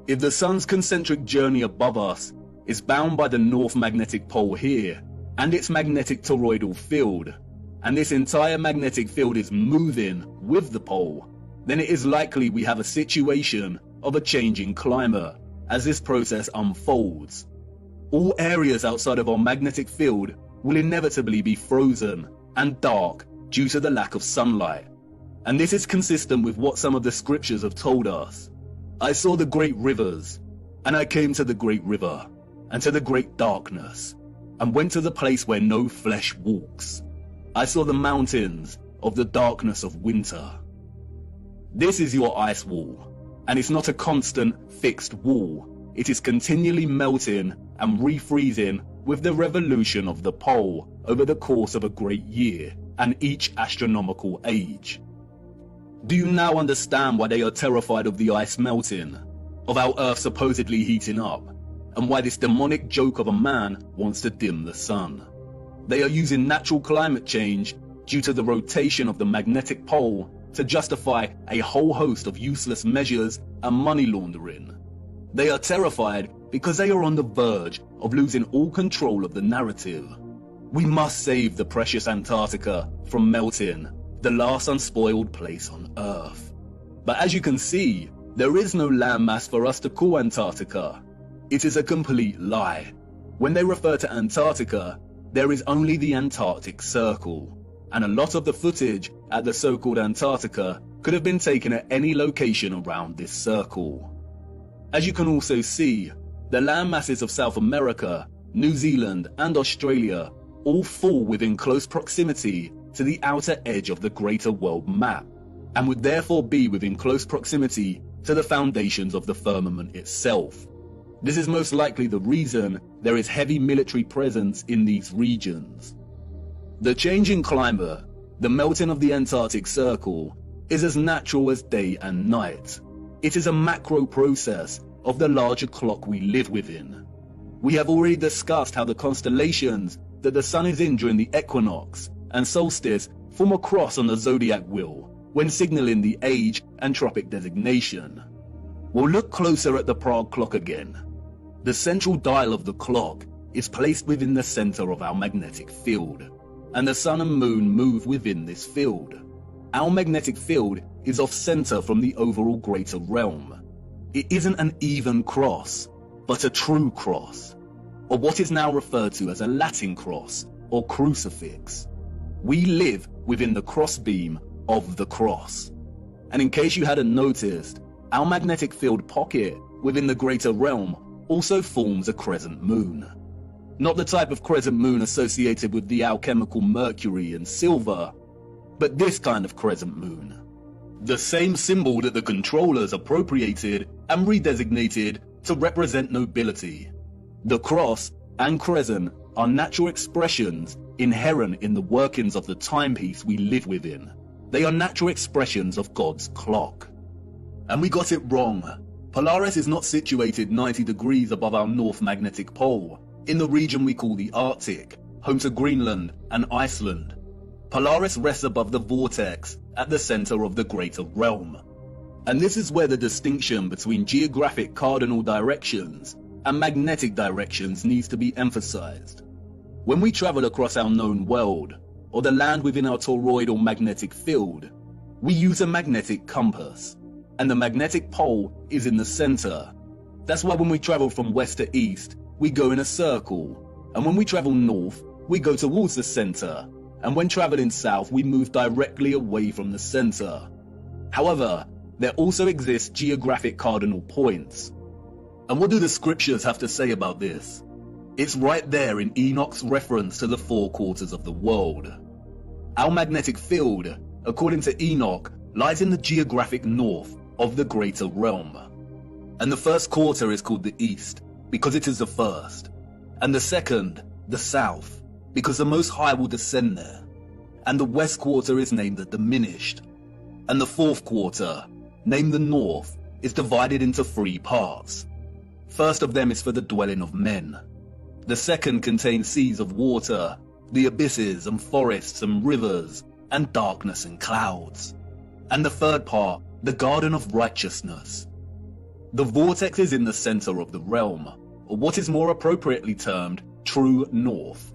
If the sun's concentric journey above us is bound by the North Magnetic Pole here and its magnetic toroidal field, and this entire magnetic field is moving with the pole, then it is likely we have a situation of a changing climate as this process unfolds. All areas outside of our magnetic field will inevitably be frozen and dark due to the lack of sunlight. And this is consistent with what some of the scriptures have told us. I saw the great rivers, and I came to the great river, and to the great darkness, and went to the place where no flesh walks. I saw the mountains of the darkness of winter. This is your ice wall, and it's not a constant, fixed wall. It is continually melting and refreezing with the revolution of the pole over the course of a great year and each astronomical age. Do you now understand why they are terrified of the ice melting, of our Earth supposedly heating up, and why this demonic joke of a man wants to dim the sun? They are using natural climate change due to the rotation of the magnetic pole to justify a whole host of useless measures and money laundering. They are terrified because they are on the verge of losing all control of the narrative. We must save the precious Antarctica from melting, the last unspoiled place on Earth. But as you can see, there is no landmass for us to call Antarctica. It is a complete lie. When they refer to Antarctica, there is only the Antarctic Circle, and a lot of the footage at the so-called Antarctica could have been taken at any location around this circle. As you can also see, the landmasses of South America, New Zealand, and Australia all fall within close proximity to the outer edge of the greater world map, and would therefore be within close proximity to the foundations of the firmament itself. This is most likely the reason there is heavy military presence in these regions. The changing climate, the melting of the Antarctic Circle, is as natural as day and night. It is a macro process of the larger clock we live within. We have already discussed how the constellations that the sun is in during the equinox and solstice form a cross on the zodiac wheel when signaling the age and tropic designation. We'll look closer at the Prague clock again. The central dial of the clock is placed within the center of our magnetic field, and the sun and moon move within this field. Our magnetic field is off center from the overall greater realm. It isn't an even cross, but a true cross, or what is now referred to as a Latin cross or crucifix. We live within the crossbeam of the cross. And in case you hadn't noticed, our magnetic field pocket within the greater realm also forms a crescent moon. Not the type of crescent moon associated with the alchemical mercury and silver, but this kind of crescent moon. The same symbol that the controllers appropriated and redesignated to represent nobility. The cross and crescent are natural expressions inherent in the workings of the timepiece we live within. They are natural expressions of God's clock. And we got it wrong. Polaris is not situated 90 degrees above our North Magnetic Pole, in the region we call the Arctic, home to Greenland and Iceland. Polaris rests above the vortex at the center of the greater realm. And this is where the distinction between geographic cardinal directions and magnetic directions needs to be emphasized. When we travel across our known world, or the land within our toroidal magnetic field, we use a magnetic compass, and the magnetic pole is in the center. That's why when we travel from west to east, we go in a circle, and when we travel north, we go towards the center, and when traveling south, we move directly away from the center. However, there also exist geographic cardinal points. And what do the scriptures have to say about this? It's right there in Enoch's reference to the four quarters of the world. Our magnetic field, according to Enoch, lies in the geographic north of the greater realm. And the first quarter is called the east, because it is the first, and the second, the south, because the Most High will descend there, and the west quarter is named the diminished, and the fourth quarter, named the north, is divided into three parts. First of them is for the dwelling of men. The second contains seas of water, the abysses and forests and rivers, and darkness and clouds. And the third part, the garden of righteousness. The vortex is in the center of the realm, or what is more appropriately termed true north.